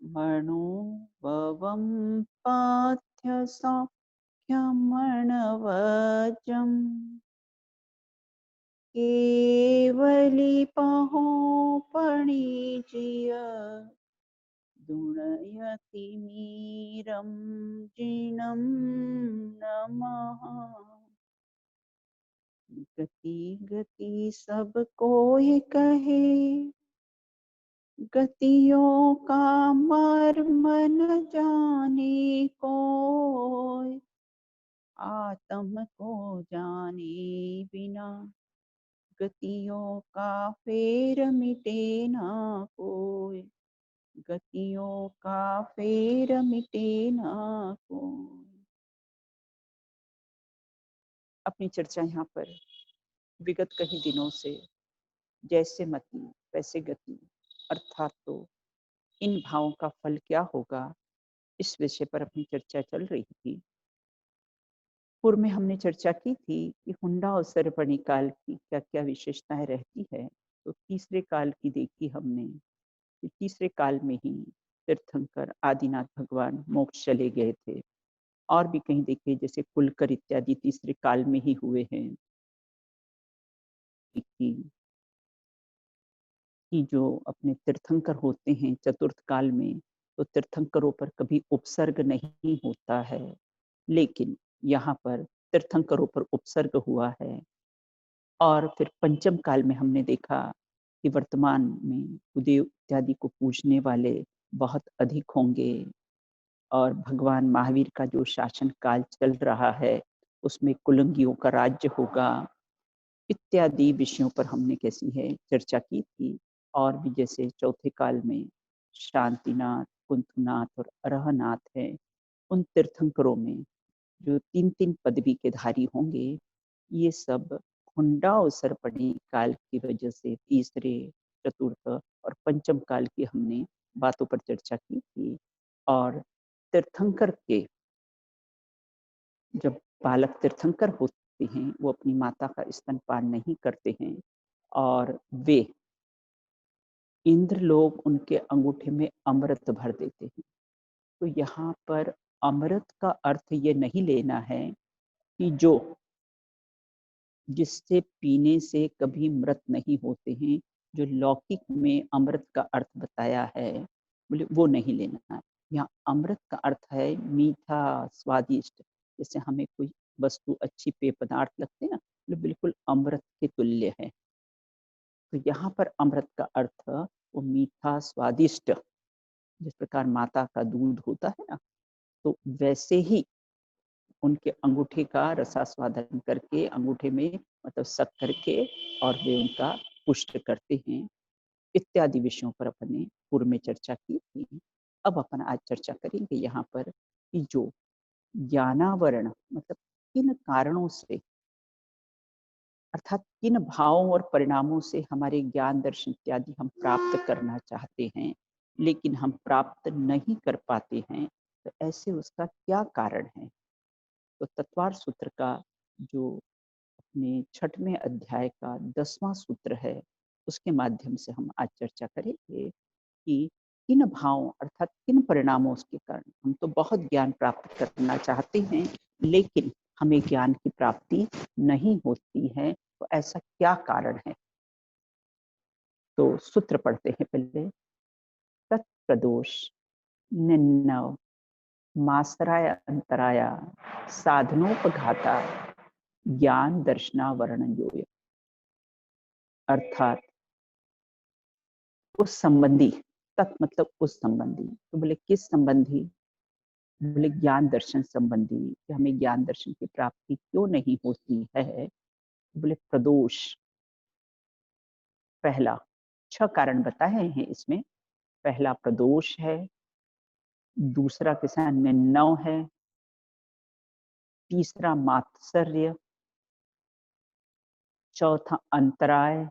मणोभवं पाथ्य सौख्यमणवजम् केवलिपहो पणिजिय दुणयतिमीरं जिनं नमः। गति गति सब कोई कहे, गतियों का मर्म न जाने कोई, आत्म को जाने बिना गतियों का फेर मिटे ना कोई, गतियों का फेर मिटे ना कोई। अपनी चर्चा यहाँ पर विगत कई दिनों से जैसे मति वैसे गति अर्थात तो इन भावों का फल क्या होगा, इस विषय पर अपनी चर्चा चल रही थी। पूर्व में हमने चर्चा की थी कि हुंडा और सर्वपणि काल की क्या क्या विशेषताएं रहती है। तो तीसरे काल की देखी हमने कि तीसरे काल में ही तीर्थंकर आदिनाथ भगवान मोक्ष चले गए थे। और भी कहीं देखिए जैसे कुलकर इत्यादि तीसरे काल में ही हुए हैं कि जो अपने तीर्थंकर होते हैं चतुर्थ काल में, तो तीर्थंकरों पर कभी उपसर्ग नहीं होता है, लेकिन यहाँ पर तीर्थंकरों पर उपसर्ग हुआ है। और फिर पंचम काल में हमने देखा कि वर्तमान में कुदेव इत्यादि को पूजने वाले बहुत अधिक होंगे और भगवान महावीर का जो शासन काल चल रहा है उसमें कुलंगियों का राज्य होगा, इत्यादि विषयों पर हमने कैसी है चर्चा की थी। और भी जैसे चौथे काल में शांतिनाथ, कुंथनाथ और अरहनाथ है, उन तीर्थंकरों में जो तीन तीन पदवी के धारी होंगे, ये सब हुंडा और सरपणी काल की वजह से तीसरे, चतुर्थ और पंचम काल की हमने बातों पर चर्चा की थी। और तीर्थंकर के जब बालक तीर्थंकर होते हैं वो अपनी माता का स्तनपान नहीं करते हैं और वे इंद्र लोग उनके अंगूठे में अमृत भर देते हैं। तो यहाँ पर अमृत का अर्थ ये नहीं लेना है कि जो जिससे पीने से कभी मृत नहीं होते हैं, जो लौकिक में अमृत का अर्थ बताया है, बोले वो नहीं लेना है। यहाँ अमृत का अर्थ है मीठा, स्वादिष्ट। जैसे हमें कोई वस्तु अच्छी पेय पदार्थ लगते हैं ना, वो बिल्कुल अमृत के तुल्य है। तो यहाँ पर अमृत का अर्थ वो मीठा स्वादिष्ट, जिस प्रकार माता का दूध होता है ना, तो वैसे ही उनके अंगूठे का रसास्वादन करके अंगूठे में मतलब सक करके और वे उनका पुष्ट करते हैं, इत्यादि विषयों पर अपने पूर्व में चर्चा की थी। अब अपन आज चर्चा करेंगे यहाँ पर कि जो ज्ञानावरण मतलब किन कारणों से अर्थात किन भावों और परिणामों से हमारे ज्ञान दर्शन इत्यादि हम प्राप्त करना चाहते हैं लेकिन हम प्राप्त नहीं कर पाते हैं, तो ऐसे उसका क्या कारण है। तो तत्वार सूत्र का जो अपने छठवें अध्याय का 10वां सूत्र है, उसके माध्यम से हम आज चर्चा करेंगे कि किन भावों अर्थात किन परिणामों के कारण हम तो बहुत ज्ञान प्राप्त करना चाहते हैं लेकिन हमें ज्ञान की प्राप्ति नहीं होती है, तो ऐसा क्या कारण है। तो सूत्र पढ़ते हैं पहले। तत्प्रदोष निन्नव मासराय अंतराया साधनोपघाता ज्ञान दर्शनावरण योय। अर्थात उस संबंधी, तत् मतलब उस संबंधी, तो बोले किस संबंधी, बोले ज्ञान दर्शन संबंधी कि हमें ज्ञान दर्शन की प्राप्ति क्यों नहीं होती है। बोले प्रदोष, पहला 6 कारण बताए हैं इसमें। पहला प्रदोष है, दूसरा किसान निन्नव है, तीसरा मात्सर्य, चौथा अंतराय,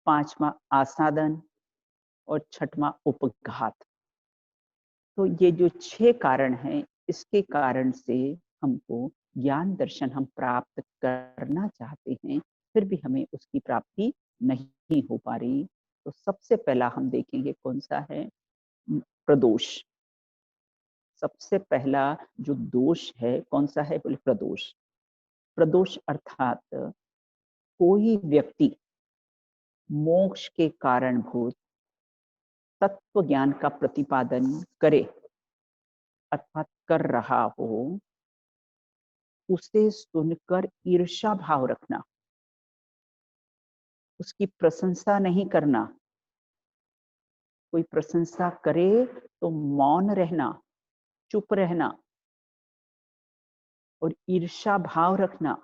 पांचवा आसादन और छठवां उपघात। तो ये जो 6 कारण हैं, इसके कारण से हमको ज्ञान दर्शन हम प्राप्त करना चाहते हैं, फिर भी हमें उसकी प्राप्ति नहीं हो पा रही। तो सबसे पहला हम देखेंगे कौन सा है, प्रदोष। सबसे पहला जो दोष है कौन सा है, बोले प्रदोष। प्रदोष अर्थात कोई व्यक्ति मोक्ष के कारणभूत तत्व ज्ञान का प्रतिपादन करे अर्थात कर रहा हो, उसे सुनकर ईर्ष्या भाव रखना, उसकी प्रशंसा नहीं करना। कोई प्रशंसा करे तो मौन रहना, चुप रहना और ईर्ष्या भाव रखना,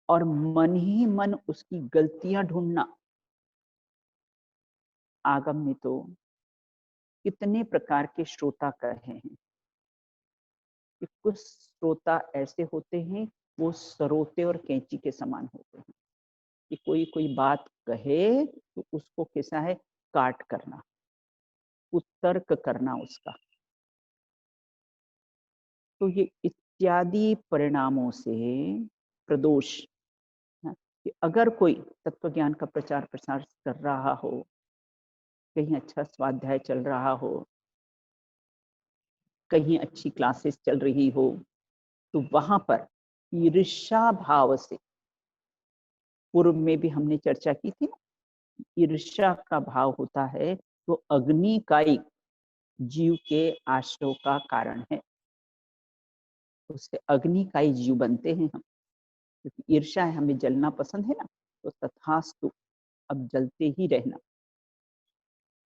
और मन ही मन उसकी गलतियां ढूंढना। आगम में तो कितने प्रकार के श्रोता कहे हैं कि कुछ श्रोता ऐसे होते हैं, वो सरोते और कैंची के समान होते हैं कि कोई कोई बात कहे तो उसको कैसा है, काट करना, कुतर्क करना उसका। तो ये इत्यादि परिणामों से प्रदोष है कि अगर कोई तत्व ज्ञान का प्रचार प्रसार कर रहा हो, कहीं अच्छा स्वाध्याय चल रहा हो, कहीं अच्छी क्लासेस चल रही हो, तो वहां पर ईर्ष्या भाव से, पूर्व में भी हमने चर्चा की थी, ईर्ष्या का भाव होता है तो अग्निकाई जीव के आश्रय का कारण है। उससे अग्निकाई जीव बनते हैं हम, क्योंकि ईर्ष्या है, हमें जलना पसंद है ना, तो तथास्तु अब जलते ही रहना।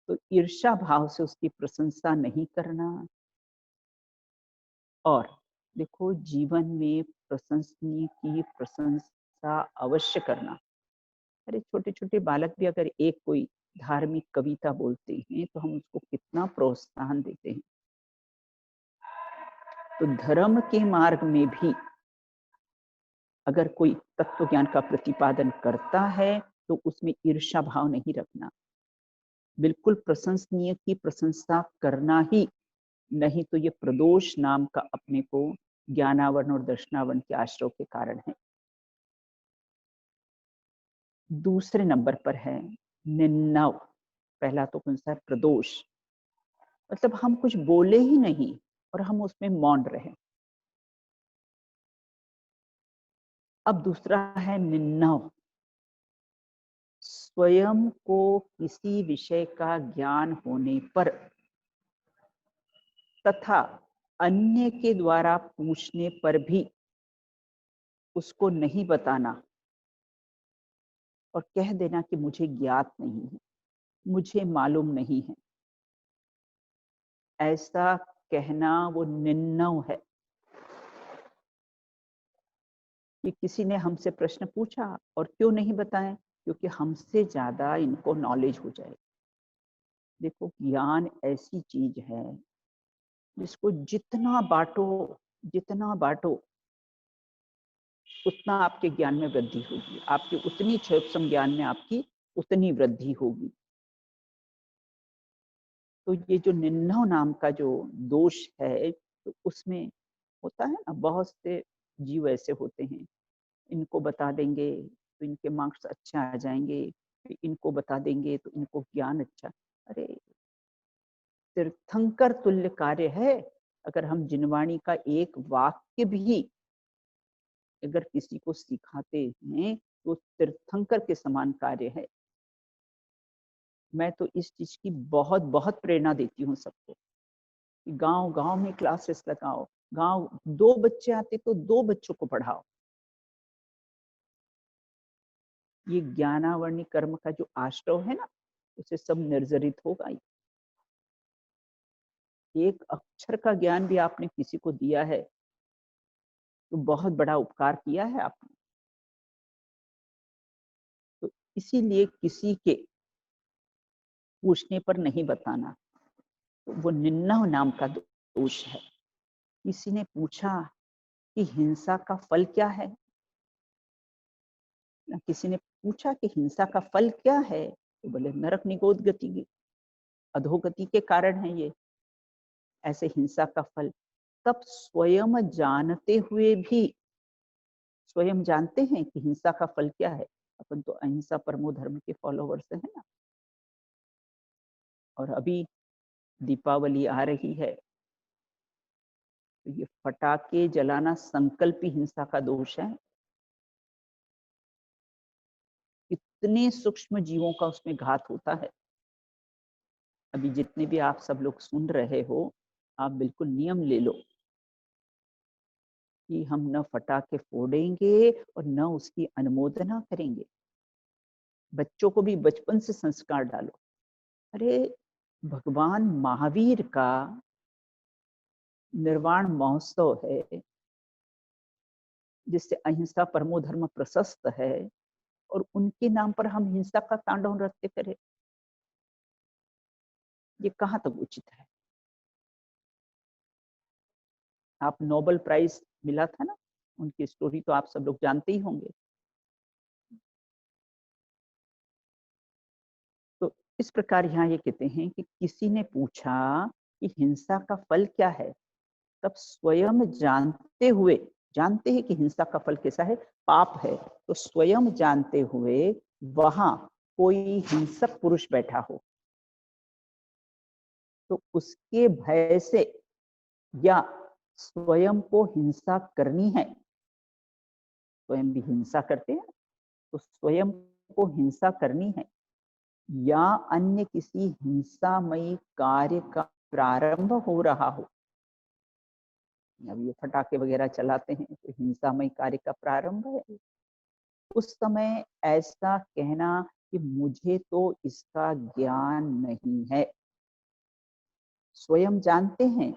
तो ईर्ष्या भाव से उसकी प्रशंसा नहीं करना। और देखो, जीवन में प्रशंसनीय की प्रशंसा अवश्य करना। अरे छोटे छोटे बालक भी अगर एक कोई धार्मिक कविता बोलते हैं तो हम उसको कितना प्रोत्साहन देते हैं। तो धर्म के मार्ग में भी अगर कोई तत्व ज्ञान का प्रतिपादन करता है तो उसमें ईर्ष्या भाव नहीं रखना, बिल्कुल प्रशंसनीय की प्रशंसा करना ही, नहीं तो ये प्रदोष नाम का अपने को ज्ञानावरण और दर्शनावरण के आश्रय के कारण है। दूसरे नंबर पर है निन्नव। पहला तो कौन सा है, प्रदोष, मतलब हम कुछ बोले ही नहीं और हम उसमें मौन रहे। अब दूसरा है निन्नव, स्वयं को किसी विषय का ज्ञान होने पर तथा अन्य के द्वारा पूछने पर भी उसको नहीं बताना और कह देना कि मुझे ज्ञात नहीं है, मुझे मालूम नहीं है। ऐसा कहना वो निन्नव है। कि किसी ने हमसे प्रश्न पूछा और क्यों नहीं बताएं, क्योंकि हमसे ज्यादा इनको नॉलेज हो जाए। देखो, ज्ञान ऐसी चीज है जिसको जितना बांटो उतना आपके ज्ञान में वृद्धि होगी, आपकी उतनी सूक्ष्म ज्ञान में आपकी उतनी वृद्धि होगी। तो ये जो निन्नव नाम का जो दोष है, तो उसमें होता है ना, बहुत से जीव ऐसे होते हैं, इनको बता देंगे तो इनके मार्क्स अच्छे आ जाएंगे, इनको बता देंगे तो इनको ज्ञान अच्छा। अरे, तीर्थंकर तुल्य कार्य है। अगर हम जिनवाणी का एक वाक्य भी अगर किसी को सिखाते हैं तो तीर्थंकर के समान कार्य है। मैं तो इस चीज की बहुत बहुत प्रेरणा देती हूँ सबको कि गांव गांव में क्लासेस लगाओ, गांव 2 बच्चे आते तो 2 बच्चों को पढ़ाओ। ये ज्ञानावरणी कर्म का जो आश्रव है ना, उसे सब निर्जरित होगा। एक अक्षर का ज्ञान भी आपने किसी को दिया है तो बहुत बड़ा उपकार किया है आपने। तो इसीलिए किसी के पूछने पर नहीं बताना, तो वो निन्नव नाम का दोष है। किसी ने पूछा कि हिंसा का फल क्या है, किसी ने पूछा कि हिंसा का फल क्या है, तो बोले नरक निगोद गति, अधोगति के कारण है ये ऐसे हिंसा का फल। तब स्वयं जानते हुए भी, स्वयं जानते हैं कि हिंसा का फल क्या है, अपन तो अहिंसा परमो धर्म के फॉलोवर्स हैं ना। और अभी दीपावली आ रही है, तो ये पटाखे जलाना संकल्प ही हिंसा का दोष है। कितने सूक्ष्म जीवों का उसमें घात होता है। अभी जितने भी आप सब लोग सुन रहे हो, आप बिल्कुल नियम ले लो कि हम न पटाखे फोड़ेंगे और न उसकी अनुमोदना करेंगे। बच्चों को भी बचपन से संस्कार डालो। अरे भगवान महावीर का निर्वाण महोत्सव है, जिससे अहिंसा परमो धर्म प्रशस्त है, और उनके नाम पर हम हिंसा का तांडव नृत्य करें, ये कहाँ तक उचित है। आप नोबेल प्राइज मिला था ना, उनकी स्टोरी तो आप सब लोग जानते ही होंगे। तो इस प्रकार यहाँ ये कहते हैं कि किसी ने पूछा कि हिंसा का फल क्या है, तब स्वयं जानते हैं कि हिंसा का फल कैसा है, पाप है, तो स्वयं जानते हुए वहां कोई हिंसक पुरुष बैठा हो, तो उसके भय से, या स्वयं को हिंसा करनी है, स्वयं भी हिंसा करते हैं, तो स्वयं को हिंसा करनी है, या अन्य किसी हिंसामयी कार्य का प्रारंभ हो रहा हो। अब ये पटाखे वगैरह चलाते हैं तो हिंसामय कार्य का प्रारंभ है। उस समय ऐसा कहना कि मुझे तो इसका ज्ञान नहीं है, स्वयं जानते हैं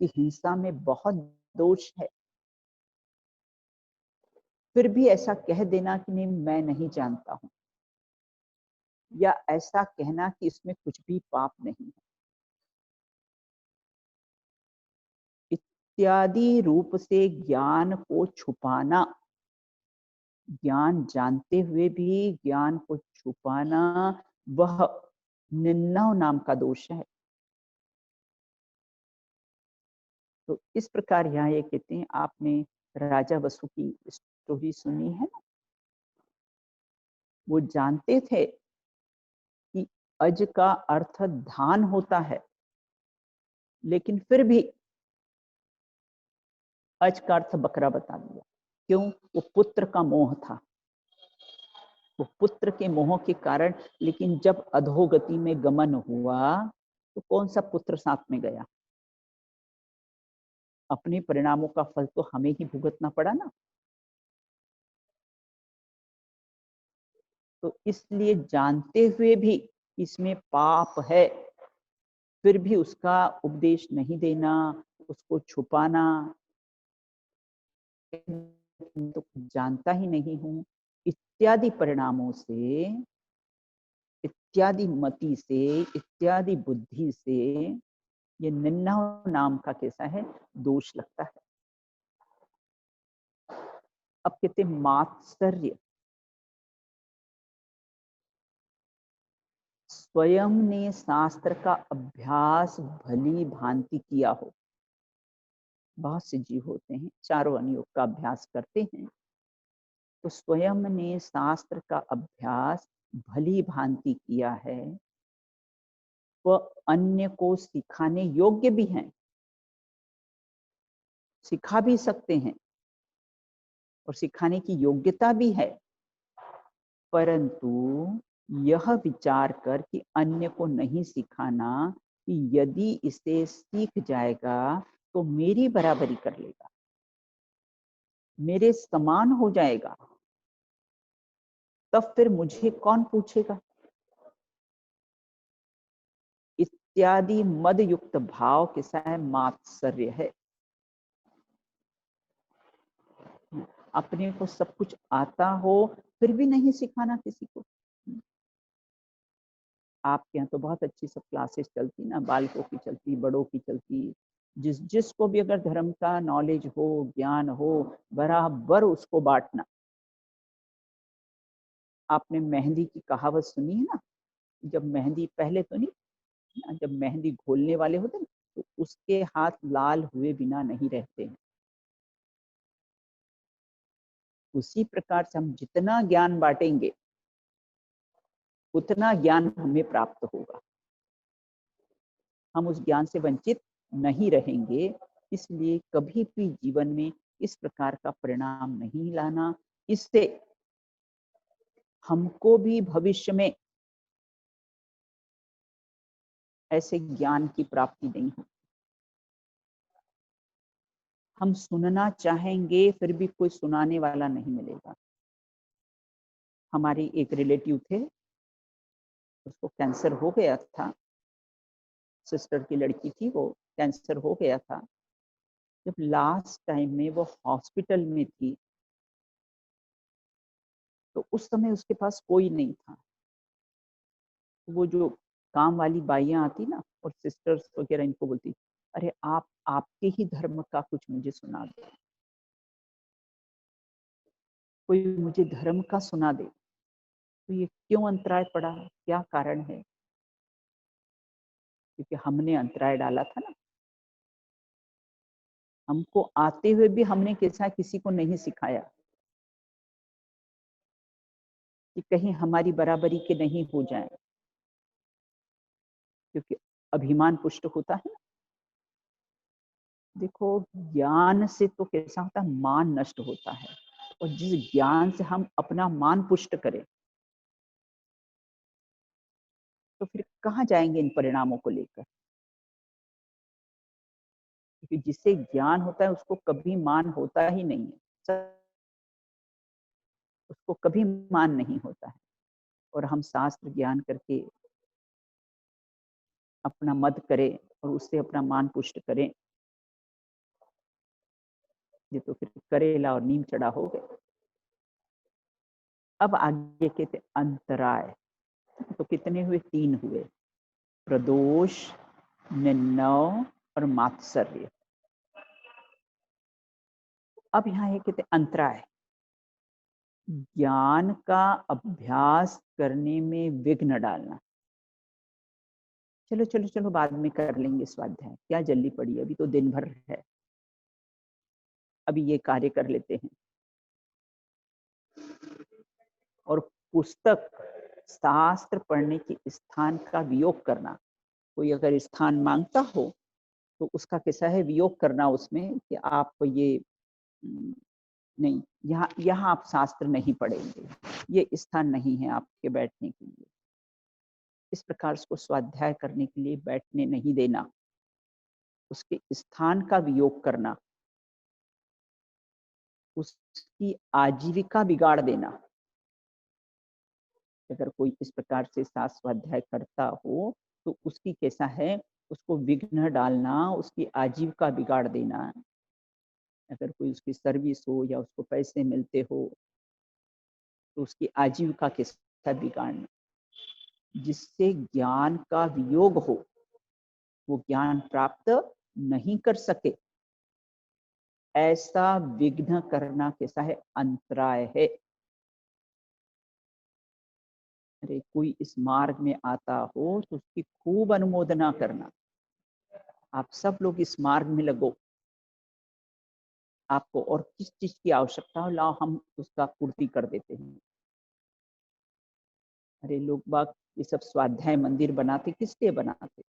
कि हिंसा में बहुत दोष है, फिर भी ऐसा कह देना कि नहीं मैं नहीं जानता हूं, या ऐसा कहना कि इसमें कुछ भी पाप नहीं है, इत्यादि रूप से ज्ञान को छुपाना, ज्ञान जानते हुए भी ज्ञान को छुपाना, वह निन्नव नाम का दोष है। तो इस प्रकार यहाँ ये कहते हैं, आपने राजा वसु की स्टोरी सुनी है ना, वो जानते थे कि अज का अर्थ धान होता है, लेकिन फिर भी अज का अर्थ बकरा बता दिया। क्यों? वो पुत्र का मोह था, वो पुत्र के मोह के कारण। लेकिन जब अधोगति में गमन हुआ तो कौन सा पुत्र साथ में गया? अपने परिणामों का फल तो हमें ही भुगतना पड़ा ना। तो इसलिए जानते हुए भी इसमें पाप है, फिर भी उसका उपदेश नहीं देना, उसको छुपाना, तो जानता ही नहीं हूं, इत्यादि परिणामों से, इत्यादि मति से, इत्यादि बुद्धि से ये निन्ना नाम का कैसा है, दोष लगता है। अब कहते मात्सर्य, स्वयं ने शास्त्र का अभ्यास भली भांति किया हो। बहुत से जीव होते हैं चारों अनुयोग का अभ्यास करते हैं, तो स्वयं ने शास्त्र का अभ्यास भली भांति किया है, वह अन्य को सिखाने योग्य भी हैं, सिखा भी सकते हैं और सिखाने की योग्यता भी है, परंतु यह विचार कर कि अन्य को नहीं सिखाना, कि यदि इसे सीख जाएगा तो मेरी बराबरी कर लेगा, मेरे समान हो जाएगा, तब फिर मुझे कौन पूछेगा, इत्यादि मद युक्त भाव के साथ मात्सर्य है। अपने को सब कुछ आता हो फिर भी नहीं सिखाना किसी को। आपके यहाँ तो बहुत अच्छी सब क्लासेस चलती ना, बालकों की चलती, बड़ों की चलती, जिसको भी अगर धर्म का नॉलेज हो, ज्ञान हो, बराबर उसको बांटना। आपने मेहंदी की कहावत सुनी है ना, जब मेहंदी, पहले तो नहीं, जब मेहंदी घोलने वाले होते ना, तो उसके हाथ लाल हुए बिना नहीं रहते हैं, उसी प्रकार से हम जितना ज्ञान बांटेंगे उतना ज्ञान हमें प्राप्त होगा। हम उस ज्ञान से वंचित नहीं रहेंगे। इसलिए कभी भी जीवन में इस प्रकार का परिणाम नहीं लाना। इससे हमको भी भविष्य में ऐसे ज्ञान की प्राप्ति नहीं हो। हम सुनना चाहेंगे फिर भी कोई सुनाने वाला नहीं मिलेगा। हमारे एक रिलेटिव थे, उसको कैंसर हो गया था, सिस्टर की लड़की थी, वो कैंसर हो गया था। जब लास्ट टाइम में वो हॉस्पिटल में थी तो उस समय उसके पास कोई नहीं था। वो जो काम वाली बाइयां आती ना और सिस्टर्स वगैरह इनको बोलती, अरे आप आपके ही धर्म का कुछ मुझे सुना दो, कोई मुझे धर्म का सुना दे। तो ये क्यों अंतराय पड़ा, क्या कारण है? क्योंकि हमने अंतराय डाला था ना। हमको आते हुए भी हमने कैसा किसी को नहीं सिखाया कि कहीं हमारी बराबरी के नहीं हो जाए, क्योंकि अभिमान पुष्ट होता है ना। देखो, ज्ञान से तो कैसा होता है, मान नष्ट होता है। और जिस ज्ञान से हम अपना मान पुष्ट करें तो फिर कहाँ जाएंगे इन परिणामों को लेकर? क्योंकि जिससे ज्ञान होता है उसको कभी मान होता ही नहीं है, उसको कभी मान नहीं होता है। और हम शास्त्र ज्ञान करके अपना मत करें और उससे अपना मान पुष्ट करें, ये तो फिर करेला और नीम चढ़ा हो गए। अब आगे कहते अंतराय। तो कितने हुए? 3 हुए, प्रदोष, निन्नव और मात्सर्य। अब यहाँ है कहते अंतराय, ज्ञान का अभ्यास करने में विघ्न डालना। चलो चलो चलो बाद में कर लेंगे स्वाध्याय, क्या जल्दी पड़ी, अभी तो दिन भर है, अभी ये कार्य कर लेते हैं। और पुस्तक शास्त्र पढ़ने के स्थान का वियोग करना। कोई अगर स्थान मांगता हो तो उसका कैसा है, वियोग करना उसमें कि आप ये नहीं, यहाँ आप शास्त्र नहीं पढ़ेंगे, ये स्थान नहीं है आपके बैठने के लिए। इस प्रकार उसको स्वाध्याय करने के लिए बैठने नहीं देना, उसके स्थान का वियोग करना, उसकी आजीविका बिगाड़ देना। अगर कोई इस प्रकार से शास्त्र स्वाध्याय करता हो तो उसकी कैसा है, उसको विघ्न डालना, उसकी आजीविका बिगाड़ देना। अगर कोई उसकी सर्विस हो या उसको पैसे मिलते हो तो उसकी आजीविका के साथ बिगाड़ना। जिससे ज्ञान का वियोग हो, वो ज्ञान प्राप्त नहीं कर सके, ऐसा विघ्न करना कैसा है, अंतराय है। अरे कोई इस मार्ग में आता हो तो उसकी खूब अनुमोदना करना, आप सब लोग इस मार्ग में लगो, आपको और किस चीज की आवश्यकता हो, लाओ हम उसका पूर्ति कर देते हैं। अरे लोग बाग ये सब स्वाध्याय मंदिर बनाते किस लिए बनाते?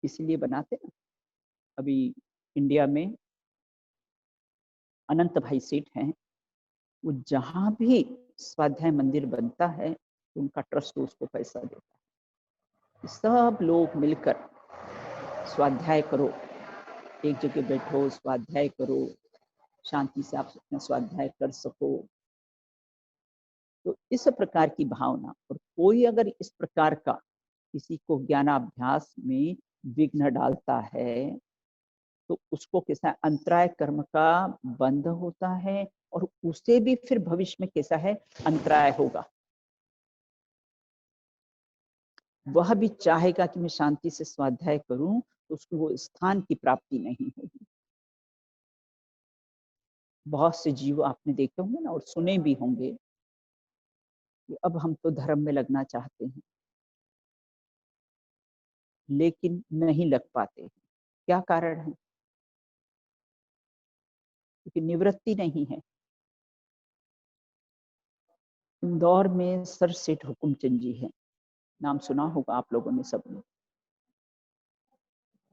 इसलिए बनाते ना, अभी इंडिया में अनंत भाई सेठ हैं, वो जहां भी स्वाध्याय मंदिर बनता है तो उनका ट्रस्ट उसको पैसा देता है। सब लोग मिलकर स्वाध्याय करो, एक जगह बैठो, स्वाध्याय करो, शांति से आप अपना स्वाध्याय कर सको। तो इस प्रकार की भावना, और कोई अगर इस प्रकार का किसी को ज्ञानाभ्यास में विघ्न डालता है तो उसको कैसा अंतराय कर्म का बंध होता है, और उसे भी फिर भविष्य में कैसा है, अंतराय होगा। वह भी चाहेगा कि मैं शांति से स्वाध्याय करूं, तो उसको वो स्थान की प्राप्ति नहीं होगी। बहुत से जीव आपने देखे होंगे ना और सुने भी होंगे कि अब हम तो धर्म में लगना चाहते हैं लेकिन नहीं लग पाते। क्या कारण है? क्योंकि निवृत्ति नहीं है। इंदौर में सर सेठ हुकुमचंद जी हैं, नाम सुना होगा आप लोगों ने सबने।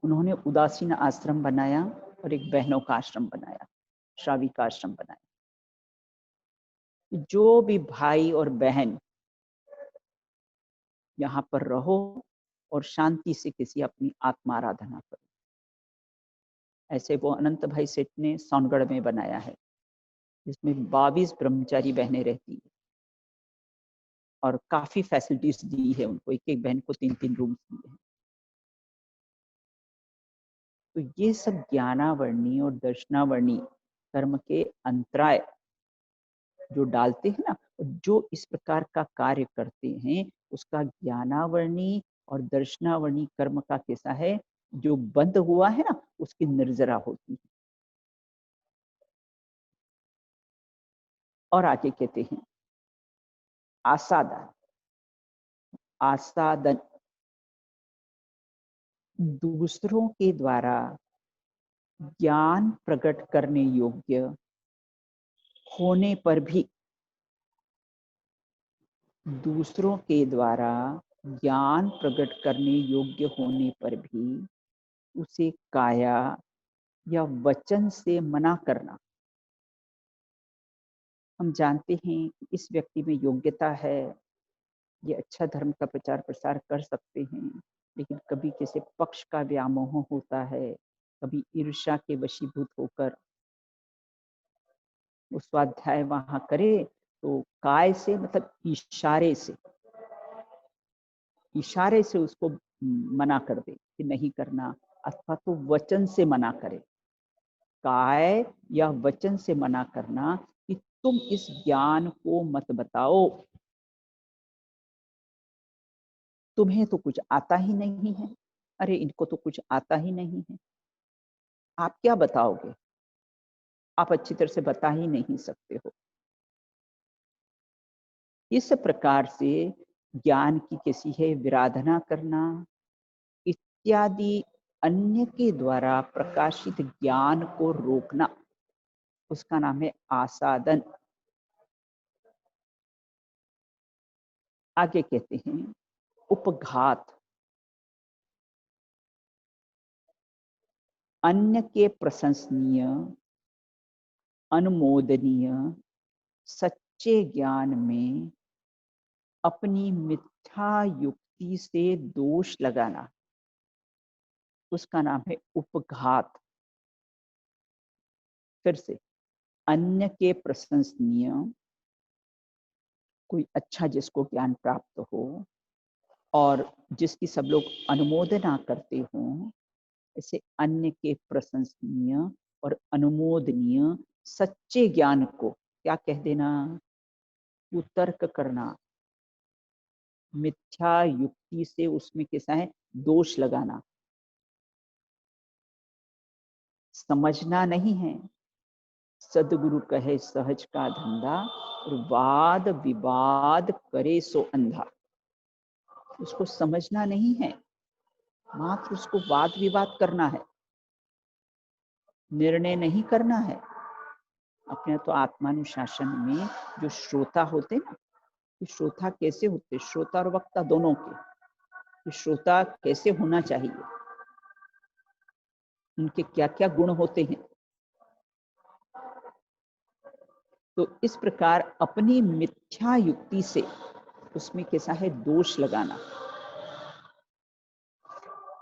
उन्होंने उदासीन आश्रम बनाया और एक बहनों का आश्रम बनाया, श्राविका आश्रम बनाया। जो भी भाई और बहन यहाँ पर रहो और शांति से किसी अपनी आत्मा आराधना करो। ऐसे वो अनंत भाई सेठ ने सोनगढ़ में बनाया है, जिसमें 22 ब्रह्मचारी बहनें रहती है और काफी फैसिलिटीज दी है उनको, एक एक बहन को 3-3 रूम्स दिए हैं। तो ये सब ज्ञानावर्णी और दर्शनावर्णी कर्म के अंतराय जो डालते हैं ना, जो इस प्रकार का कार्य करते हैं, उसका ज्ञानावर्णी और दर्शनावर्णी कर्म का कैसा है, जो बंद हुआ है ना, उसकी निर्जरा होती है। और आगे कहते हैं आसादन। आसादन दूसरों के द्वारा ज्ञान प्रकट करने योग्य होने पर भी, दूसरों के द्वारा ज्ञान प्रकट करने योग्य होने पर भी उसे काया या वचन से मना करना। हम जानते हैं कि इस व्यक्ति में योग्यता है, ये अच्छा धर्म का प्रचार प्रसार कर सकते हैं, लेकिन कभी किसी पक्ष का व्यामोह होता है, कभी ईर्ष्या के वशीभूत होकर वो स्वाध्याय वहां करे तो काय से मतलब इशारे से उसको मना कर दे कि नहीं करना, अथवा तो वचन से मना करे, काय या वचन से मना करना कि तुम इस ज्ञान को मत बताओ, तुम्हें तो कुछ आता ही नहीं है। अरे इनको तो कुछ आता ही नहीं है, आप क्या बताओगे, आप अच्छी तरह से बता ही नहीं सकते हो। इस प्रकार से ज्ञान की कैसी है विराधना करना इत्यादि, अन्य के द्वारा प्रकाशित ज्ञान को रोकना, उसका नाम है आसादन। आगे कहते हैं उपघात। अन्य के प्रशंसनीय, अनुमोदनीय सच्चे ज्ञान में अपनी मिथ्या युक्ति से दोष लगाना, उसका नाम है उपघात। फिर से, अन्य के प्रशंसनीय, कोई अच्छा जिसको ज्ञान प्राप्त हो और जिसकी सब लोग अनुमोदना करते हों, ऐसे अन्य के प्रशंसनीय और अनुमोदनीय सच्चे ज्ञान को क्या कह देना, कुतर्क करना, मिथ्या युक्ति से उसमें कैसा है दोष लगाना, समझना नहीं है। सदगुरु कहे सहज का धंधा और वाद विवाद करे सो अंधा। उसको समझना नहीं है, मात्र उसको वाद विवाद करना है, निर्णय नहीं करना है। अपने तो आत्मानुशासन में जो श्रोता होते ना, श्रोता कैसे होते, श्रोता और वक्ता दोनों के, श्रोता कैसे होना चाहिए, उनके क्या क्या गुण होते हैं। तो इस प्रकार अपनी मिथ्या युक्ति से उसमें कैसा है दोष लगाना।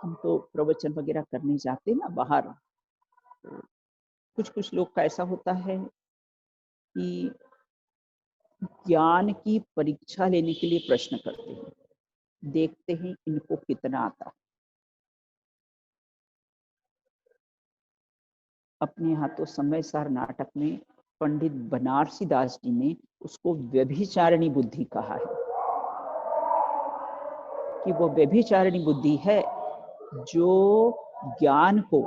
हम तो प्रवचन वगैरह करने जाते ना बाहर, तो कुछ कुछ लोग का ऐसा होता है कि ज्ञान की परीक्षा लेने के लिए प्रश्न करते हैं, देखते हैं इनको कितना आता है। अपने यहाँ तो समय सार नाटक में पंडित बनारसी दास जी ने उसको व्यभिचारिणी बुद्धि कहा है, कि वो व्यभिचारिणी बुद्धि है जो ज्ञान को,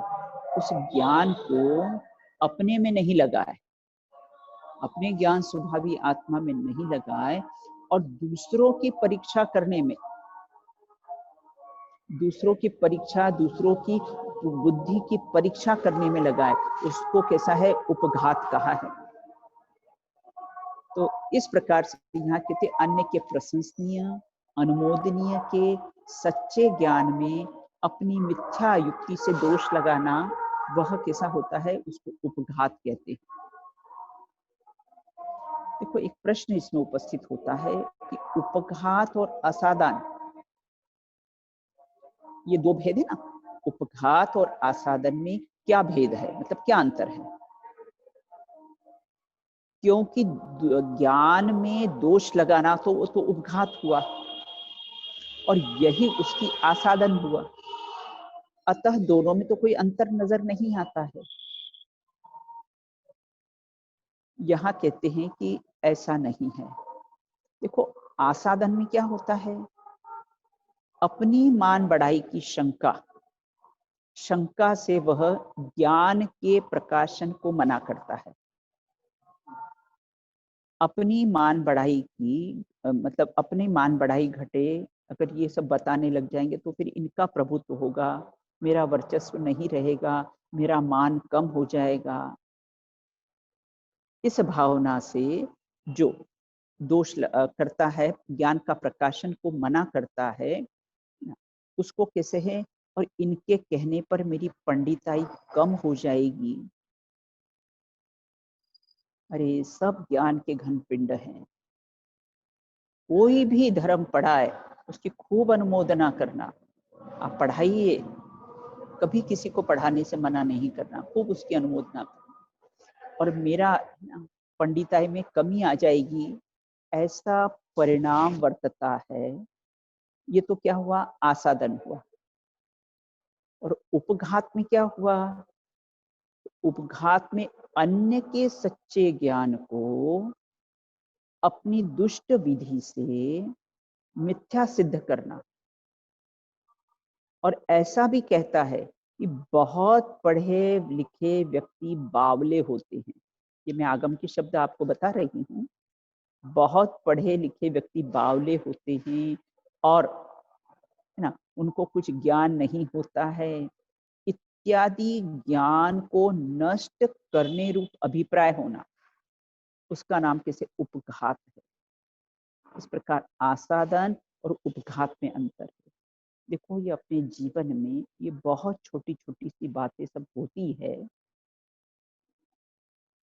उस ज्ञान को अपने में नहीं लगाए, अपने ज्ञान स्वभावी आत्मा में नहीं लगाए और दूसरों की परीक्षा करने में, दूसरों की परीक्षा, दूसरों की बुद्धि की परीक्षा करने में लगाए, उसको कैसा है उपघात कहा है। तो इस प्रकार से यहाँ कहते अन्य के प्रशंसनीय, अनुमोदनीय के सच्चे ज्ञान में अपनी मिथ्या युक्ति से दोष लगाना, वह कैसा होता है, उसको उपघात कहते हैं। देखो एक प्रश्न इसमें उपस्थित होता है कि उपघात और असाधान, ये दो भेद है ना। उपघात और आसादन में क्या भेद है, मतलब क्या अंतर है? क्योंकि ज्ञान में दोष लगाना तो वो तो उपघात हुआ और यही उसकी आसादन हुआ, अतः दोनों में तो कोई अंतर नजर नहीं आता है। यहाँ कहते हैं कि ऐसा नहीं है। देखो आसादन में क्या होता है, अपनी मान बढ़ाई की शंका से वह ज्ञान के प्रकाशन को मना करता है। अपनी मान बढ़ाई की मतलब अपनी मान बढ़ाई घटे, अगर ये सब बताने लग जाएंगे तो फिर इनका प्रभुत्व होगा, मेरा वर्चस्व नहीं रहेगा, मेरा मान कम हो जाएगा। इस भावना से जो दोष करता है, ज्ञान का प्रकाशन को मना करता है, उसको कैसे है, और इनके कहने पर मेरी पंडिताई कम हो जाएगी। अरे सब ज्ञान के घन पिंड हैं, कोई भी धर्म पढ़ाए उसकी खूब अनुमोदना करना। आप पढ़ाइए, कभी किसी को पढ़ाने से मना नहीं करना, खूब उसकी अनुमोदना करना। और मेरा पंडिताई में कमी आ जाएगी, ऐसा परिणाम वर्तता है। ये तो क्या हुआ, आसादन हुआ। और उपघात में क्या हुआ, उपघात में अन्य के सच्चे ज्ञान को अपनी दुष्ट विधि से मिथ्या सिद्ध करना। और ऐसा भी कहता है कि बहुत पढ़े लिखे व्यक्ति बावले होते हैं। ये मैं आगम के शब्द आपको बता रही हूँ। बहुत पढ़े लिखे व्यक्ति बावले होते हैं और है ना, उनको कुछ ज्ञान नहीं होता है, इत्यादि ज्ञान को नष्ट करने रूप अभिप्राय होना, उसका नाम कैसे उपघात है। इस प्रकार आसादन और उपघात में अंतर है। देखो ये अपने जीवन में ये बहुत छोटी छोटी सी बातें सब होती है,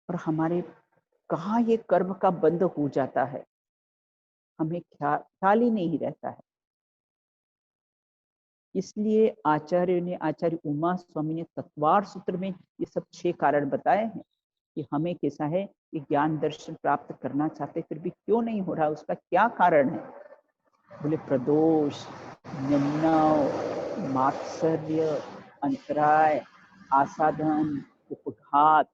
और हमारे कहाँ ये कर्म का बंध हो जाता है, हमें ख्याल ही नहीं रहता है। इसलिए आचार्य उमा स्वामी ने तत्वार सूत्र में ये सब 6 कारण बताए हैं कि हमें कैसा है कि ज्ञान दर्शन प्राप्त करना चाहते फिर भी क्यों नहीं हो रहा, उसका क्या कारण है। बोले प्रदोष, निम्नव, मात्सर्य, अंतराय, आसाधन, उपघात,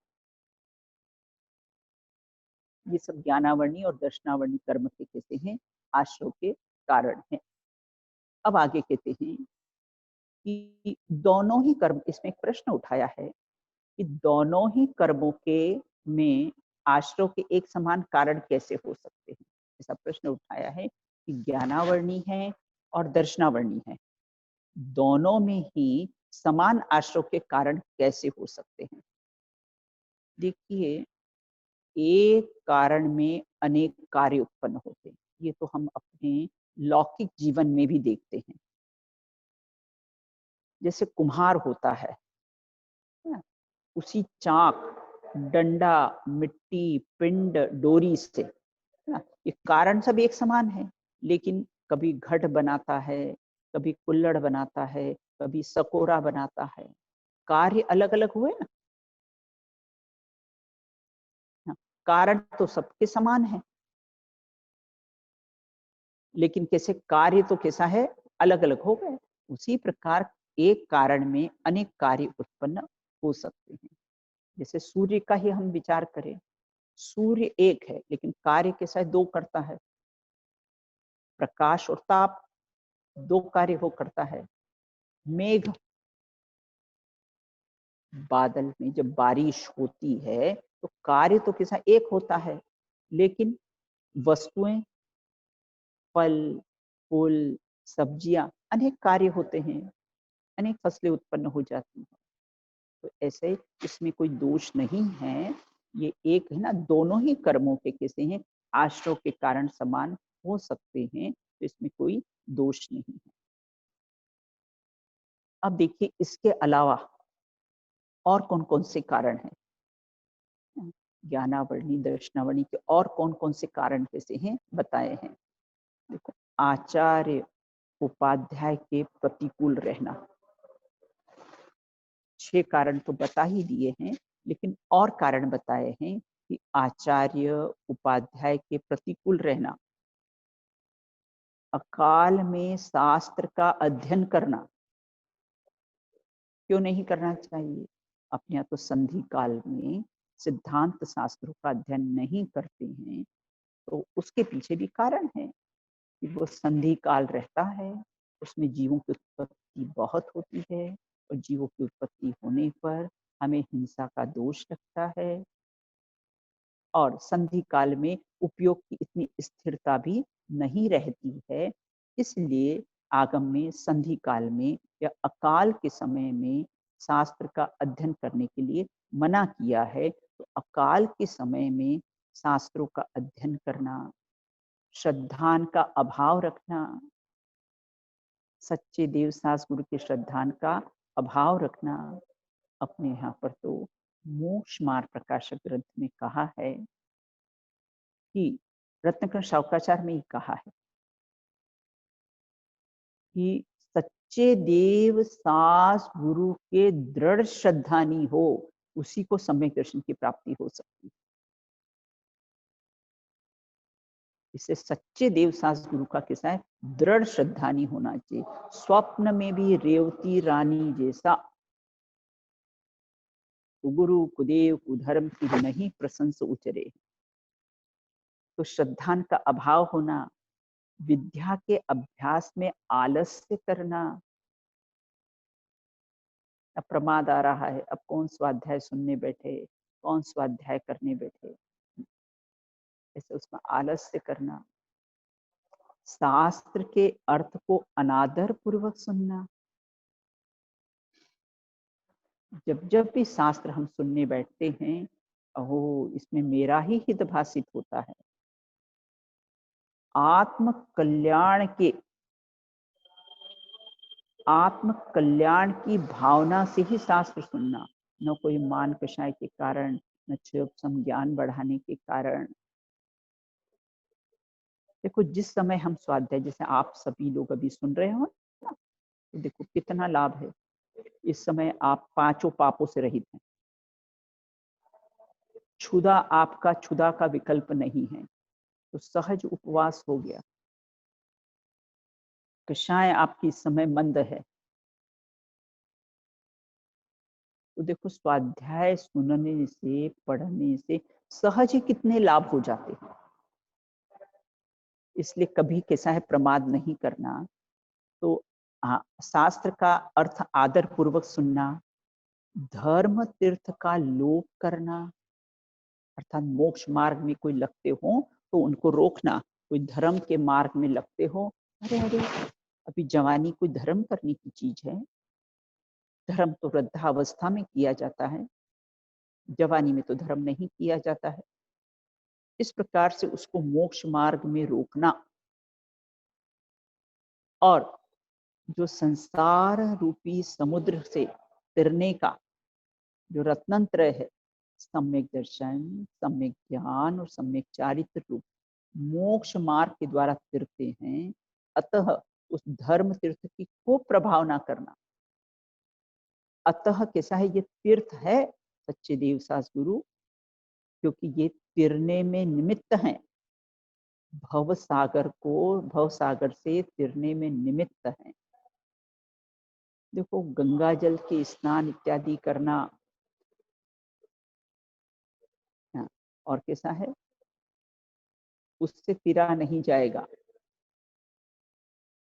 ये सब ज्ञानावरणी और दर्शनावरणी कर्म के कहते हैं आश्रव के कारण है। अब आगे कहते हैं कि दोनों ही कर्म, इसमें एक प्रश्न उठाया है कि दोनों ही कर्मों के में आश्रव के एक समान कारण कैसे हो सकते हैं। ऐसा प्रश्न उठाया है कि ज्ञानावरणी है और दर्शनावरणी है, दोनों में ही समान आश्रव के कारण कैसे हो सकते हैं। देखिए एक कारण में अनेक कार्य उत्पन्न होते हैं, ये तो हम अपने लौकिक जीवन में भी देखते हैं। जैसे कुम्हार होता है ना, उसी चाक, डंडा, मिट्टी, पिंड, डोरी से, है ना, ये कारण सब एक समान है, लेकिन कभी घट बनाता है, कभी कुल्हड़ बनाता है, कभी सकोरा बनाता है, कार्य अलग अलग हुए ना। कारण तो सबके समान है, लेकिन कैसे कार्य तो कैसा है, अलग अलग हो गए। उसी प्रकार एक कारण में अनेक कार्य उत्पन्न हो सकते हैं। जैसे सूर्य का ही हम विचार करें, सूर्य एक है लेकिन कार्य कैसा है, दो करता है। प्रकाश और ताप दो कार्य हो करता है। मेघ, बादल में जब बारिश होती है तो कार्य तो कैसा एक होता है, लेकिन वस्तुएं, फल, फूल, सब्जियां, अनेक कार्य होते हैं, अनेक फसलें उत्पन्न हो जाती हैं। तो ऐसे इसमें कोई दोष नहीं है, ये एक है ना, दोनों ही कर्मों के कैसे हैं आश्रव के कारण समान हो सकते हैं, तो इसमें कोई दोष नहीं है। अब देखिए इसके अलावा और कौन-कौन से कारण हैं? ज्ञानावरणी, दर्शनावरणी के और कौन-कौन से कारण कैसे हैं बताए हैं। देखो, आचार्य उपाध्याय के प्रतिकूल रहना, 6 कारण तो बता ही दिए हैं, लेकिन और कारण बताए हैं कि आचार्य उपाध्याय के प्रतिकूल रहना, अकाल में शास्त्र का अध्ययन करना, क्यों नहीं करना चाहिए? अपने यहाँ तो संधि काल में सिद्धांत शास्त्रों का अध्ययन नहीं करते हैं, तो उसके पीछे भी कारण है कि वो संधि काल रहता है, उसमें जीवों की उत्पत्ति बहुत होती है और जीवों की उत्पत्ति होने पर हमें हिंसा का दोष लगता है और संधि काल में उपयोग की इतनी स्थिरता भी नहीं रहती है। इसलिए आगम में संधि काल में या अकाल के समय में शास्त्र का अध्ययन करने के लिए मना किया है। तो अकाल के समय में शास्त्रों का अध्ययन करना, श्रद्धान का अभाव रखना, सच्चे देव सास गुरु के श्रद्धान का अभाव रखना, अपने यहाँ पर तो मोक्ष मार्ग प्रकाशक ग्रंथ में कहा है कि रत्नकण शावकाचार्य में ही कहा है कि सच्चे देव सास गुरु के दृढ़ श्रद्धानी हो, उसी को सम्यक दर्शन की प्राप्ति हो सकती है। इससे सच्चे देव सास गुरु का कैसा है? दृढ़ श्रद्धानी होना चाहिए। स्वप्न में भी रेवती रानी जैसा कुगुरु कुदेव कुधर्म की नहीं प्रशंस उचरे। तो श्रद्धान का अभाव होना, विद्या के अभ्यास में आलस्य करना, अब प्रमाद आ रहा है, अब कौन स्वाध्याय सुनने बैठे, कौन स्वाध्याय करने बैठे, ऐसे उसमें आलस्य करना, शास्त्र के अर्थ को अनादर पूर्वक सुनना। जब जब भी शास्त्र हम सुनने बैठते हैं, अहो इसमें मेरा ही हित भाषित होता है। आत्म कल्याण के आत्म कल्याण की भावना से ही शास्त्र सुनना, न कोई मान कषाय के कारण, न क्षुप ज्ञान बढ़ाने के कारण। देखो जिस समय हम स्वाध्याय, जैसे आप सभी लोग अभी सुन रहे हो ना, तो देखो कितना लाभ है। इस समय आप पांचों पापों से रहित हैं। क्षुधा आपका क्षुधा का विकल्प नहीं है, तो सहज उपवास हो गया। कषाय आपकी इस समय मंद है, तो देखो स्वाध्याय सुनने से, पढ़ने से सहज ही कितने लाभ हो जाते हैं। इसलिए कभी कैसा है, प्रमाद नहीं करना। तो शास्त्र का अर्थ आदर पूर्वक सुनना, धर्म तीर्थ का लोप करना, अर्थात मोक्ष मार्ग में कोई लगते हो तो उनको रोकना। कोई धर्म के मार्ग में लगते हो, अरे अरे अभी जवानी कोई धर्म करने की चीज है? धर्म तो वृद्धावस्था में किया जाता है, जवानी में तो धर्म नहीं किया जाता है। इस प्रकार से उसको मोक्ष मार्ग में रोकना। और जो संसार रूपी समुद्र से तिरने का जो रत्नंत्र है, सम्यक दर्शन, सम्यक ज्ञान और सम्यक चारित्र रूप मोक्ष मार्ग के द्वारा तिरते हैं। अतः उस धर्म तीर्थ की खूब प्रभाव ना करना। अतः कैसा है, ये तीर्थ है सच्चे देव सास गुरु, क्योंकि ये तिरने में निमित्त हैं, भव सागर से तिरने में निमित्त हैं। देखो गंगा जल के स्नान इत्यादि करना, और कैसा है, उससे तिरा नहीं जाएगा।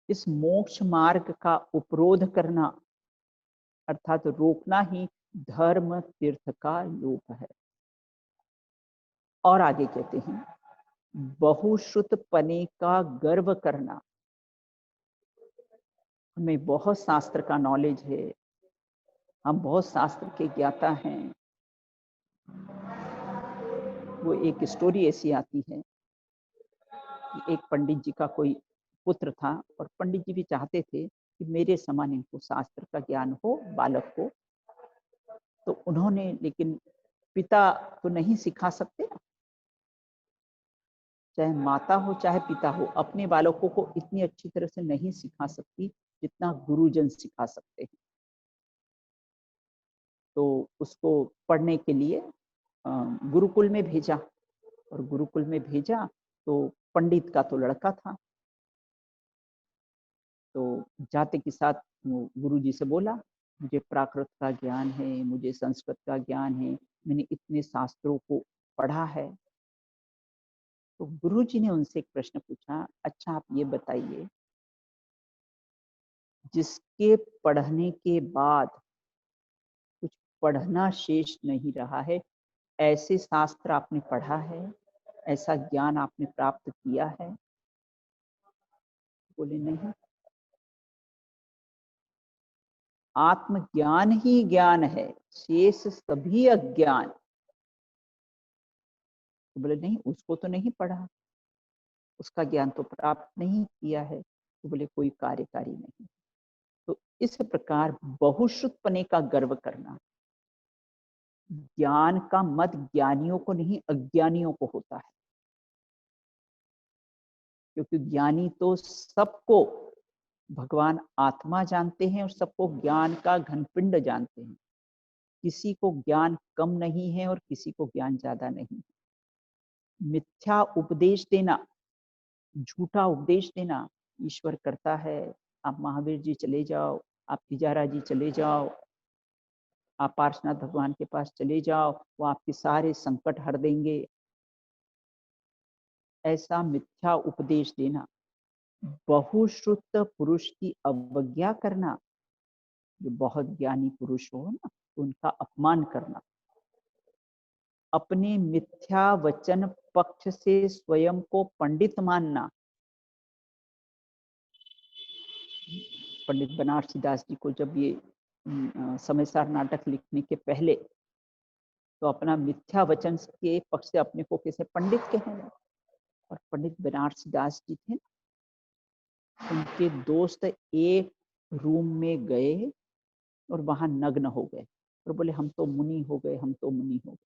इस मोक्ष मार्ग का उपरोध करना अर्थात रोकना ही धर्म तीर्थ का लोप है। और आगे कहते हैं, बहुश्रुत पने का गर्व करना। हमें बहुत शास्त्र का नॉलेज है, हम बहुत शास्त्र के ज्ञाता हैं। वो एक स्टोरी ऐसी आती है कि एक पंडित जी का कोई पुत्र था और पंडित जी भी चाहते थे कि मेरे समान इनको शास्त्र का ज्ञान हो, बालक को। तो उन्होंने, लेकिन पिता तो नहीं सिखा सकते ना, चाहे माता हो चाहे पिता हो, अपने बालकों को इतनी अच्छी तरह से नहीं सिखा सकती जितना गुरुजन सिखा सकते हैं। तो उसको पढ़ने के लिए गुरुकुल में भेजा, और गुरुकुल में भेजा तो पंडित का तो लड़का था। तो जाते के साथ वो गुरुजी से बोला, मुझे प्राकृत का ज्ञान है, मुझे संस्कृत का ज्ञान है, मैंने इतने शास्त्रों को पढ़ा है। तो गुरुजी ने उनसे एक प्रश्न पूछा, अच्छा आप ये बताइए, जिसके पढ़ने के बाद कुछ पढ़ना शेष नहीं रहा है, ऐसे शास्त्र आपने पढ़ा है, ऐसा ज्ञान आपने प्राप्त किया है? बोले नहीं, आत्मज्ञान ही ज्ञान है, शेष सभी अज्ञान। तो बोले नहीं, उसको तो नहीं पढ़ा, उसका ज्ञान तो प्राप्त नहीं किया है। तो बोले कोई कार्यकारी नहीं। तो इस प्रकार बहुश्रुतपने का गर्व करना, ज्ञान का मत ज्ञानियों को नहीं अज्ञानियों को होता है, क्योंकि ज्ञानी तो सबको भगवान आत्मा जानते हैं और सबको ज्ञान का घनपिंड जानते हैं। किसी को ज्ञान कम नहीं है और किसी को ज्ञान ज्यादा नहीं। मिथ्या उपदेश देना, झूठा उपदेश देना ईश्वर करता है। आप महावीर जी चले जाओ, आप तिजारा जी चले जाओ, आप पार्श्वनाथ भगवान के पास चले जाओ, वो आपके सारे संकट हर देंगे। ऐसा मिथ्या उपदेश देना, बहुश्रुत पुरुष की अवज्ञा करना, जो बहुत ज्ञानी पुरुष हो ना, उनका अपमान करना, अपने मिथ्या वचन पक्ष से स्वयं को पंडित मानना। पंडित बनारसी दास जी को जब ये समयसार नाटक लिखने के पहले तो अपना मिथ्या वचन के पक्ष से अपने को कैसे पंडित कहने लगे। और पंडित बनारसी दास जी थे, उनके दोस्त एक रूम में गए और वहां नग्न हो गए और बोले हम तो मुनि हो गए, हम तो मुनि हो गए।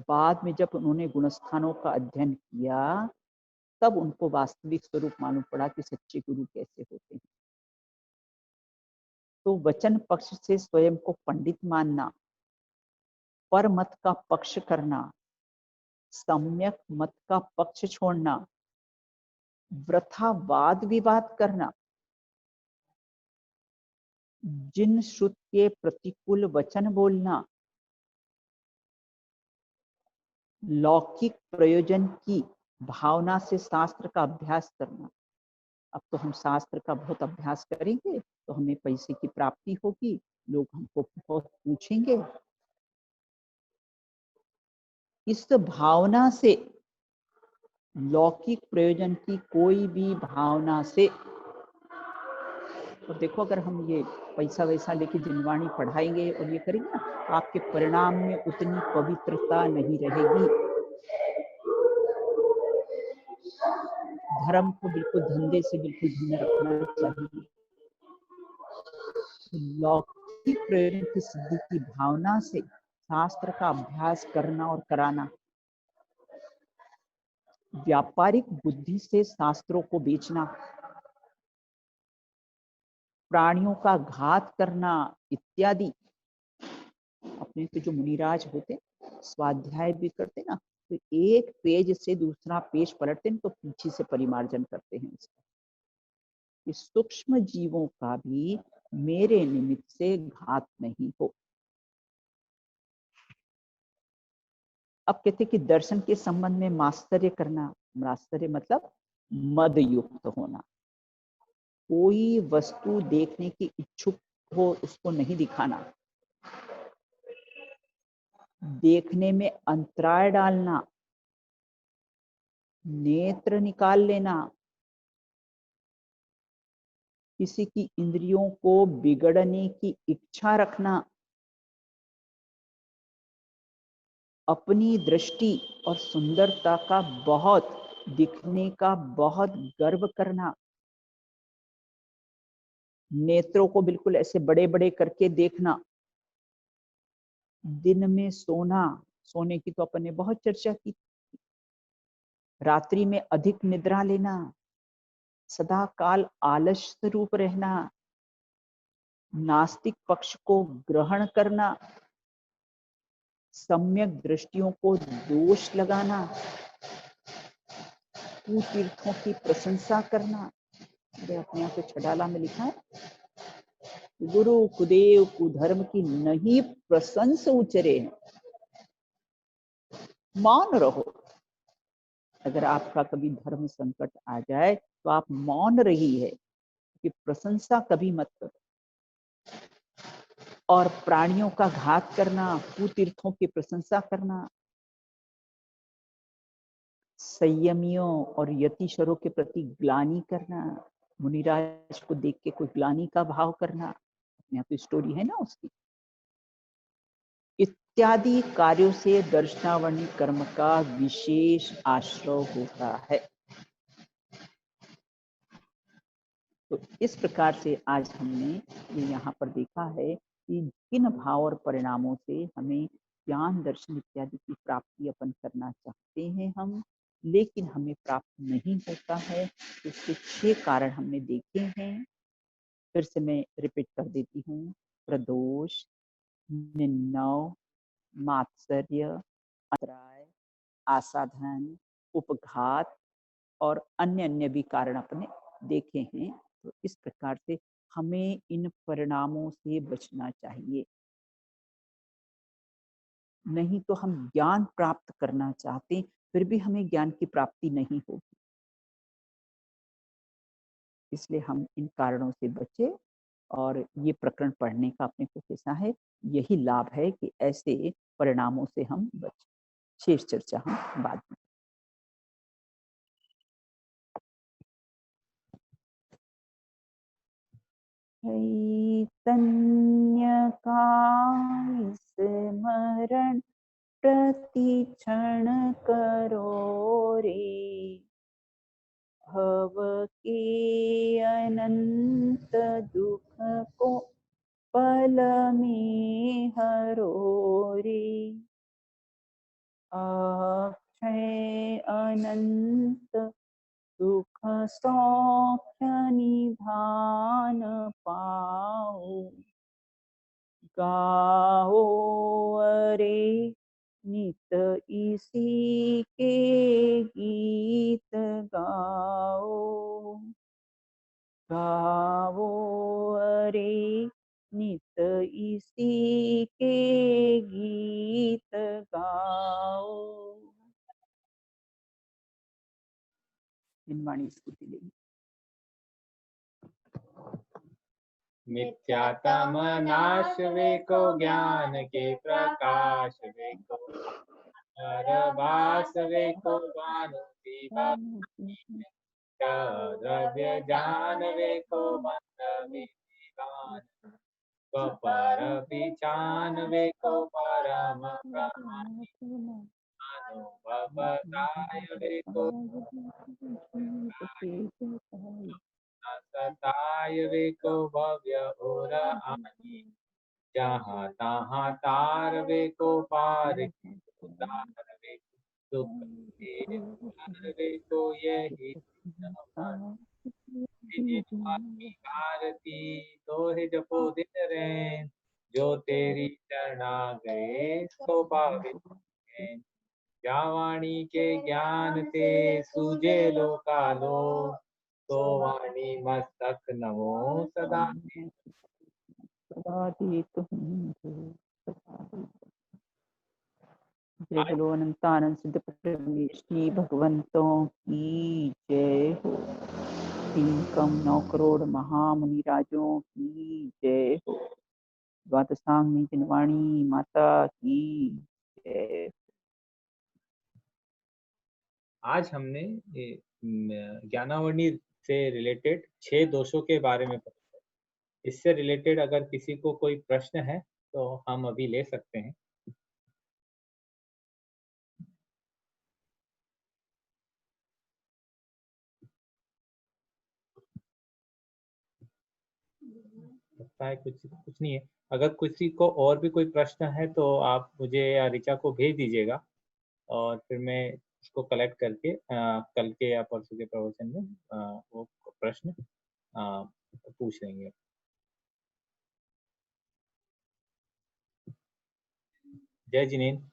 बाद में जब उन्होंने गुणस्थानों का अध्ययन किया, तब उनको वास्तविक स्वरूप मालूम पड़ा कि सच्चे गुरु कैसे होते हैं। तो वचन पक्ष से स्वयं को पंडित मानना, पर मत का पक्ष करना, सम्यक मत का पक्ष छोड़ना, वृथा वाद विवाद करना, जिन श्रुत के प्रतिकूल वचन बोलना, लौकिक प्रयोजन की भावना से शास्त्र का अभ्यास करना। अब तो हम शास्त्र का बहुत अभ्यास करेंगे तो हमें पैसे की प्राप्ति होगी, लोग हमको बहुत पूछेंगे, इस भावना से, लौकिक प्रयोजन की कोई भी भावना से। और देखो, अगर हम ये पैसा वैसा लेके जिनवाणी पढ़ाएंगे और ये करेंगे ना, आपके परिणाम में उतनी पवित्रता नहीं रहेगी। धर्म को बिल्कुल धंधे से बिल्कुल भिन्न रखना चाहिए। लौकिक प्रयोजन की सिद्धि की भावना से शास्त्र का अभ्यास करना और कराना, व्यापारिक बुद्धि से शास्त्रों को बेचना, प्राणियों का घात करना इत्यादि। अपने तो जो मुनिराज होते स्वाध्याय भी करते ना, तो एक पेज से दूसरा पेज पलटते तो पीछे से परिमार्जन करते हैं उसका। इस सूक्ष्म जीवों का भी मेरे निमित्त से घात नहीं हो। अब कहते कि दर्शन के संबंध में मास्तर्य करना, मास्तर्य मतलब मद युक्त होना। कोई वस्तु देखने की इच्छुक हो उसको नहीं दिखाना, देखने में अंतराय डालना, नेत्र निकाल लेना, किसी की इंद्रियों को बिगड़ने की इच्छा रखना, अपनी दृष्टि और सुंदरता का बहुत दिखने का बहुत गर्व करना, नेत्रों को बिल्कुल ऐसे बड़े-बड़े करके देखना, दिन में सोना, सोने की तो अपन ने बहुत चर्चा की, रात्रि में अधिक निद्रा लेना, सदा काल आलस्य स्वरूप रहना, नास्तिक पक्ष को ग्रहण करना, सम्यक दृष्टियों को दोष लगाना, कुतीर्थों की प्रशंसा करना। ये अपने यहाँ पे छडाला में लिखा है, गुरु कुदेव कुधर्म की नहीं प्रशंस उचरे, मौन रहो। अगर आपका कभी धर्म संकट आ जाए तो आप मौन रही है कि प्रशंसा कभी मत करो। और प्राणियों का घात करना, कुतीर्थों की प्रशंसा करना, संयमियों और यतिश्वरों के प्रति ग्लानि करना, मुनिराज को देख के कोई ग्लानि का भाव करना, यहाँ तो स्टोरी है ना उसकी, इत्यादि कार्यों से दर्शनावर्णी कर्म का विशेष आश्रय होता है। तो इस प्रकार से आज हमने ये यहाँ पर देखा है कि किन भाव और परिणामों से हमें ज्ञान दर्शन इत्यादि की प्राप्ति अपन करना चाहते हैं हम, लेकिन हमें प्राप्त नहीं होता है। इसके 6 कारण हमने देखे हैं। फिर से मैं रिपीट कर देती हूँ, प्रदोष, निन्नव, मात्सर्य, अंतराय, आसाधन, उपघात और अन्य अन्य भी कारण अपने देखे हैं। तो इस प्रकार से हमें इन परिणामों से बचना चाहिए, नहीं तो हम ज्ञान प्राप्त करना चाहते फिर भी हमें ज्ञान की प्राप्ति नहीं होगी। इसलिए हम इन कारणों से बचे और ये प्रकरण पढ़ने का अपने को कैसा है, यही लाभ है कि ऐसे परिणामों से हम बचे। शेष चर्चा हम बाद में। चैतन्य का स्मरण प्रति क्षण करो रे, भव के अनंत दुख को पल में हरो रे, अक्षय अनंत सुख सौख्य निधान पाओ, गाओ अरे नित इसी के गीत गाओ, गाओ अरे नित इसी के गीत गाओ। इन वाणी स्तुति लेंगे। मिथ्यातम नाश वे को ज्ञान के प्रकाश वे को, परभास वे को भानुति द्रव्य जान वे को बंध विधिवान, पर पिछान वे को परम प्रमाणी, अनुभव काय वे को सताय वे को भव्य और आनी, जहाँ तहाँ तार वे को पार उतार वे सुख के पार वे को यही आरती तो है जपो दिन रैन, जो तेरी चरणा गए सो पावे, या वाणी के ज्ञान ते सूझे लोकालो, तो वाणी मस्तक नमो सदा। जय बोलो अनंतानंद सिद्ध परमेश्वरी भगवंतों की जय हो। 9 करोड़ महामुनि राजों की जय हो। द्वादशांग जिनवाणी माता की जय। आज हमने ज्ञानावणी से रिलेटेड 6 दोषों के बारे में पढ़ा। इससे रिलेटेड अगर किसी को कोई प्रश्न है तो हम अभी ले सकते हैं। लगता है कुछ नहीं है। अगर किसी को और भी कोई प्रश्न है तो आप मुझे या ऋचा को भेज दीजिएगा और फिर मैं उसको कलेक्ट करके कल के या परसों के प्रवचन में वो प्रश्न पूछ लेंगे। जय जिनेन्द्र।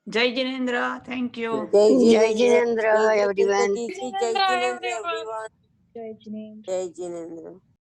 जय जिनेन्द्र, थैंक यू। जय जिनेन्द्र एवरीवन। जय जिनेन्द्र एवरीवन। जय जिनेन्द्र।